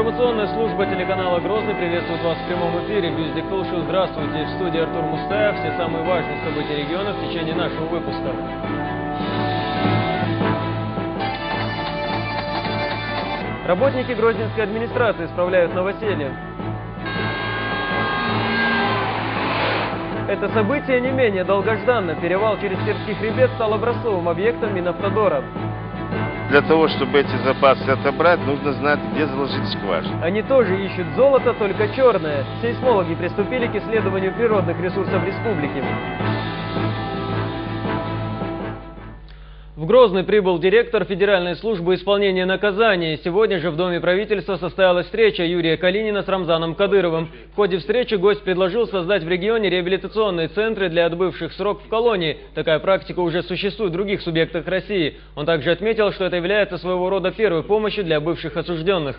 Информационная служба телеканала «Грозный» приветствует вас в прямом эфире. Бюздик-Шоу. Здравствуйте. В студии Артур Мустаев. Все самые важные события региона в течение нашего выпуска. Работники Грозненской администрации справляют новоселье. Это событие не менее долгожданно. Перевал через Терский хребет стал образцовым объектом Минавтодора. Для того, чтобы эти запасы отобрать, нужно знать, где заложить скважину. Они тоже ищут золото, только черное. Сейсмологи приступили к исследованию природных ресурсов республики. В Грозный прибыл директор Федеральной службы исполнения наказаний. Сегодня же в Доме правительства состоялась встреча Юрия Калинина с Рамзаном Кадыровым. В ходе встречи гость предложил создать в регионе реабилитационные центры для отбывших срок в колонии. Такая практика уже существует в других субъектах России. Он также отметил, что это является своего рода первой помощью для бывших осужденных.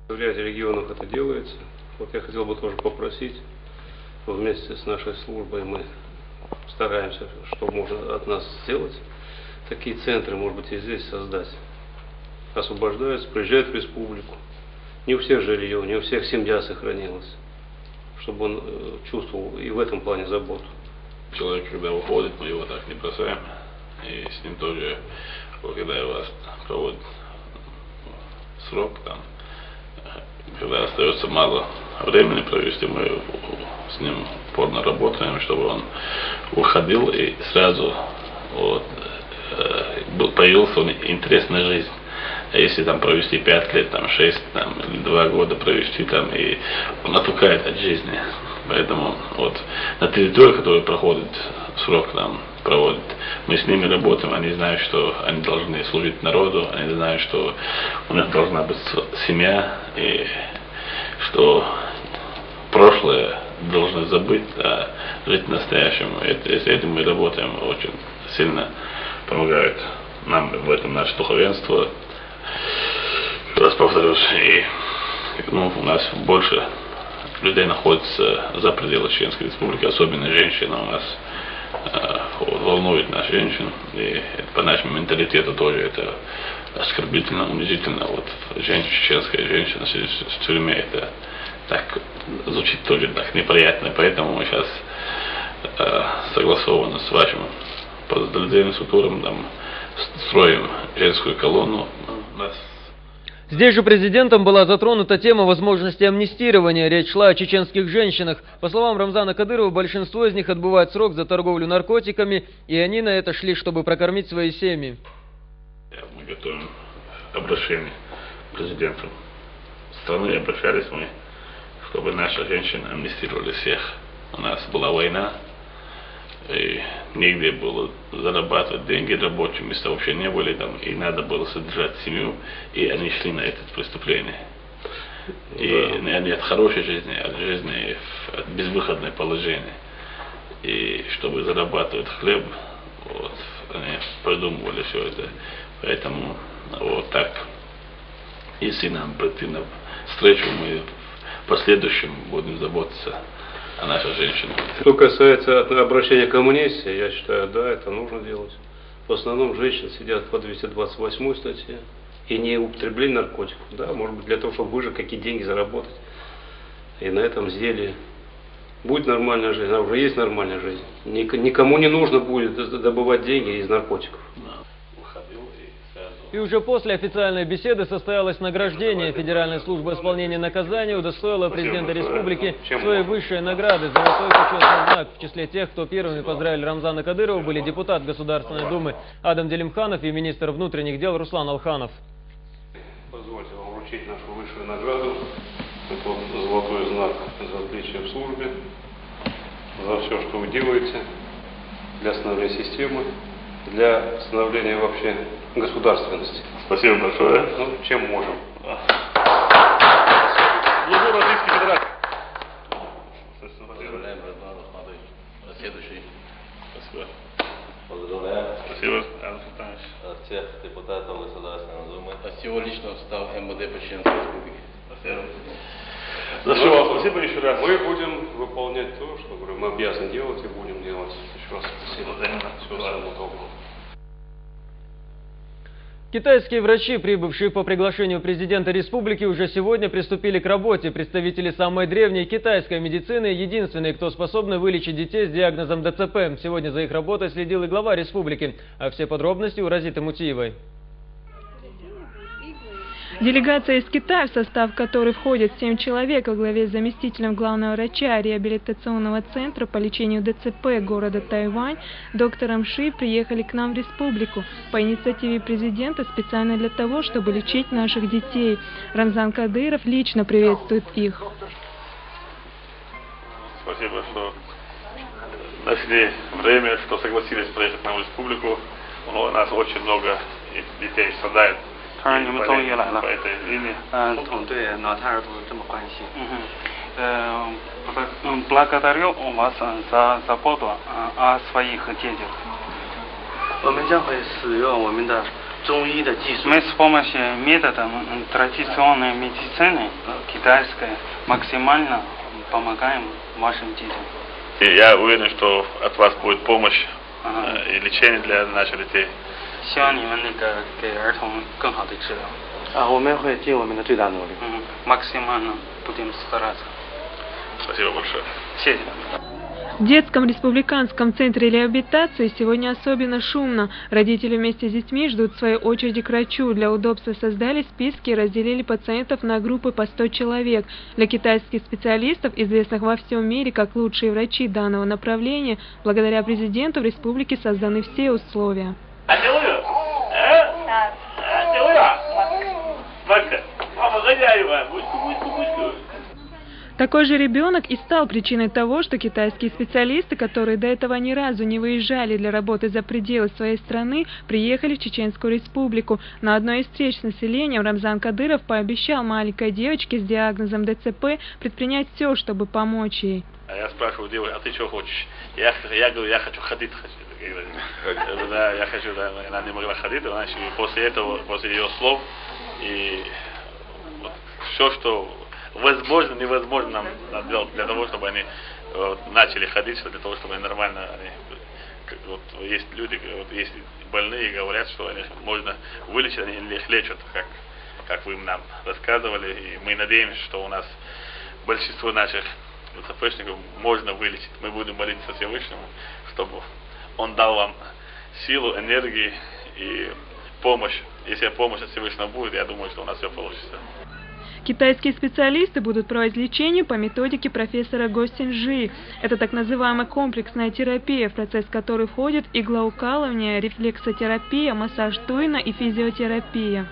В ряде регионов это делается. Вот я хотел бы тоже попросить, вместе с нашей службой мы стараемся, что можно от нас сделать. Такие центры, может быть, и здесь создать. Освобождаются, приезжают в республику. Не у всех жилье, не у всех семья сохранилась. Чтобы он чувствовал и в этом плане заботу. Человек, когда уходит, мы его так не бросаем. И с ним тоже, когда у вас проводит срок, там, когда остается мало времени провести, мы с ним упорно работаем, чтобы он уходил и сразу вот, появился интерес на жизнь. А если там провести 5 лет, там 6, там, или 2 года провести там, и он отвыкает от жизни. Поэтому вот на территории, которая проходит срок там проводит, мы с ними работаем, они знают, что они должны служить народу, они знают, что у них должна быть семья, и что прошлое должны забыть, а жить настоящим. С этим мы работаем, очень сильно помогает нам в этом наше духовенство. Раз повторюсь, и у нас больше людей находится за пределами Чеченской Республики, особенно женщины у нас волнует нас женщин, и по нашему менталитету тоже это оскорбительно, унизительно. Вот чеченская женщина в тюрьме, это так звучит тоже так неприятно, поэтому мы сейчас согласованно с вашим подразделением, структуром, там, строим женскую колонну. Здесь же президентом была затронута тема возможности амнистирования. Речь шла о чеченских женщинах. По словам Рамзана Кадырова, большинство из них отбывает срок за торговлю наркотиками, и они на это шли, чтобы прокормить свои семьи. Мы готовим обращение к президенту страны, обращались мы, чтобы наши женщины амнистировали всех. У нас была война, и негде было зарабатывать деньги, рабочие места вообще не были там, и надо было содержать семью, и они шли на это преступление. И не от хорошей жизни, а от жизни от безвыходное положение. И чтобы зарабатывать хлеб, вот, они придумывали все это. Поэтому вот так, если нам прийти на встречу, мы в последующем будем заботиться о наших женщинах. Что касается обращения к амнистии, я считаю, да, это нужно делать. В основном женщины сидят по 228 статье и не употребление наркотиков. Да, может быть, для того, чтобы выжить, какие деньги заработать. И на этом сделе будет нормальная жизнь, а уже есть нормальная жизнь. Никому не нужно будет добывать деньги из наркотиков. И уже после официальной беседы состоялось награждение. Федеральная служба исполнения наказаний удостоила президента республики своей высшей награды «Золотой почетный знак». В числе тех, кто первыми поздравили Рамзана Кадырова, были депутат Государственной Думы Адам Делимханов и министр внутренних дел Руслан Алханов. Позвольте вам вручить нашу высшую награду. Это золотой знак за отличие в службе, за все, что вы делаете для становления системы, для становления вообще государственности. Спасибо большое. Ну, чем можем. Служу Российской Федерации. Поздравляем, Рамзан Ахмадович. Следующий. Спасибо. Поздравляем Спасибо, Иван Султанович. всех депутатов Государственной Думы. От всего личного состава МВД по Чеченской Республике. Спасибо. За все вам спасибо еще раз. Мы будем выполнять то, что мы обязаны делать и будем делать. Еще раз спасибо. Взаимно. Всего самого доброго. Китайские врачи, прибывшие по приглашению президента республики, уже сегодня приступили к работе. Представители самой древней китайской медицины, единственные, кто способны вылечить детей с диагнозом ДЦП. Сегодня за их работой следил и глава республики. А все подробности у Разиты Мутиевой. Делегация из Китая, в состав которой входит 7 человек, во главе с заместителем главного врача реабилитационного центра по лечению ДЦП города Тайвань, доктором Ши, приехали к нам в республику по инициативе президента специально для того, чтобы лечить наших детей. Рамзан Кадыров лично приветствует их. Спасибо, что нашли время, что согласились приехать к нам в республику. У нас очень много детей страдает. 你们终于来了。 по этой линии. 总对脑瘫儿童这么关心。благодарю вас за заботу о своих детях. 我们将会使用我们的中医的技术。 Мы с помощью метода традиционной медицины китайской максимально помогаем вашим детям. И я уверен, что от вас будет помощь и лечение для наших детей. 希望你们给儿童更好的治疗。我们会尽我们的最大努力。максимально будем стараться. Спасибо большое. 谢谢。 В детском республиканском центре реабилитации сегодня особенно шумно. Родители вместе с детьми ждут своей очереди к врачу. Для удобства создали списки и разделили пациентов на группы по 100 человек. Для китайских специалистов, известных во всем мире как лучшие врачи данного направления, благодаря президенту в республике созданы все условия. Такой же ребенок и стал причиной того, что китайские специалисты, которые до этого ни разу не выезжали для работы за пределы своей страны, приехали в Чеченскую республику. На одной из встреч с населением Рамзан Кадыров пообещал маленькой девочке с диагнозом ДЦП предпринять все, чтобы помочь ей. Я спрашиваю девушку, а ты что хочешь? Я говорю, я хочу ходить. Да, я хочу, да, она не могла ходить, значит, после этого, после ее слов, и вот, все, что возможно, невозможно нам надо делать для того, чтобы они начали ходить, для того, чтобы они нормально, вот, есть люди, вот, есть больные, говорят, что они можно вылечить, они их лечат, как вы нам рассказывали, и мы надеемся, что у нас большинство наших ДЦПшников можно вылечить. Мы будем молиться Всевышнему, чтобы он дал вам силу, энергию и помощь. Если помощь от Всевышнего будет, я думаю, что у нас все получится. Китайские специалисты будут проводить лечение по методике профессора Го Синьжи. Это так называемая комплексная терапия, в процесс которой входит иглоукалывание, рефлексотерапия, массаж Туйна и физиотерапия.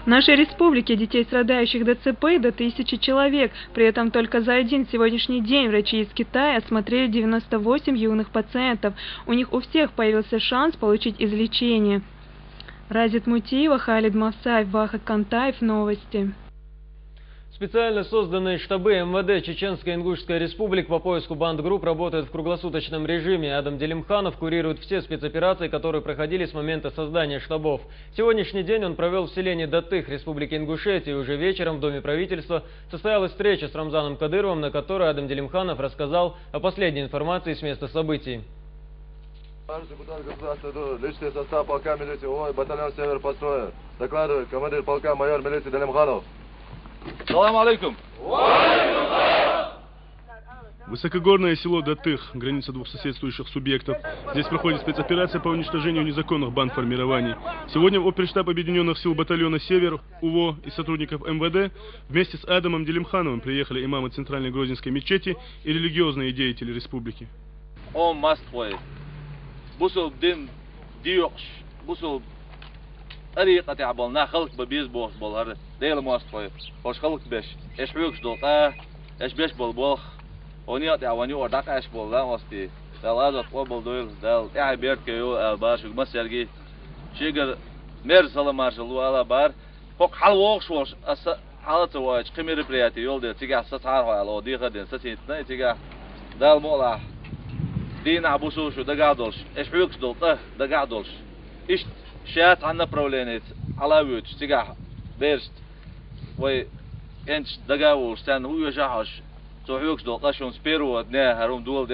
В нашей республике детей, страдающих ДЦП, до 1000 человек. При этом только за один сегодняшний день врачи из Китая осмотрели 98 юных пациентов. У них у всех появился шанс получить излечение. Разит Мутиева, Халид Мавсаев, Вахат Кантаев. Новости. Специально созданные штабы МВД Чеченской Ингушской Республики по поиску банд-групп работают в круглосуточном режиме. Адам Делимханов курирует все спецоперации, которые проходили с момента создания штабов. Сегодняшний день он провел в селении Датых Республики Ингушетия. Уже вечером в Доме правительства состоялась встреча с Рамзаном Кадыровым, на которой Адам Делимханов рассказал о последней информации с места событий. Депутат государства, личный состав полка милиции ООО батальон «Север» построен. Докладывает командир полка майор милиции Делимханов. Салам алейкум. Высокогорное село Датых, граница двух соседствующих субъектов. Здесь проходит спецоперация по уничтожению незаконных бандформирований. Сегодня в оперштаб Объединенных сил батальона «Север», УВО и сотрудников МВД вместе с Адамом Делимхановым приехали имамы Центральной Грозненской мечети и религиозные деятели республики. Он Москвы. Бусул дин диокш. Бусул أريقة تعبالنا خلق ببيز بوخ بالهر ديل مواصفة وش خلق بيش إيش حيوكش دولتا إيش بيش بالبوخ ونيا تعواني ورداك إيش بالله وستي دال هذا قبل دويل دال يعني بيرت كيو الباش ومس يرجي شيجر مير سلام مارشلو على بار فوق حل وقش وش أس حالته وايش قمير برياتي يول ده تيجي ستعرف على ودي غدين ستين تيجي دال مولا دين عبوسو شو دقعدولش إيش حيوكش دولتا دقعدولش إيش شات عن направление على وجه تجاه بيرست وي انش دقاوش تان هو يجاش تو حيوكش دولتاشون سبيرو دنا هروم دول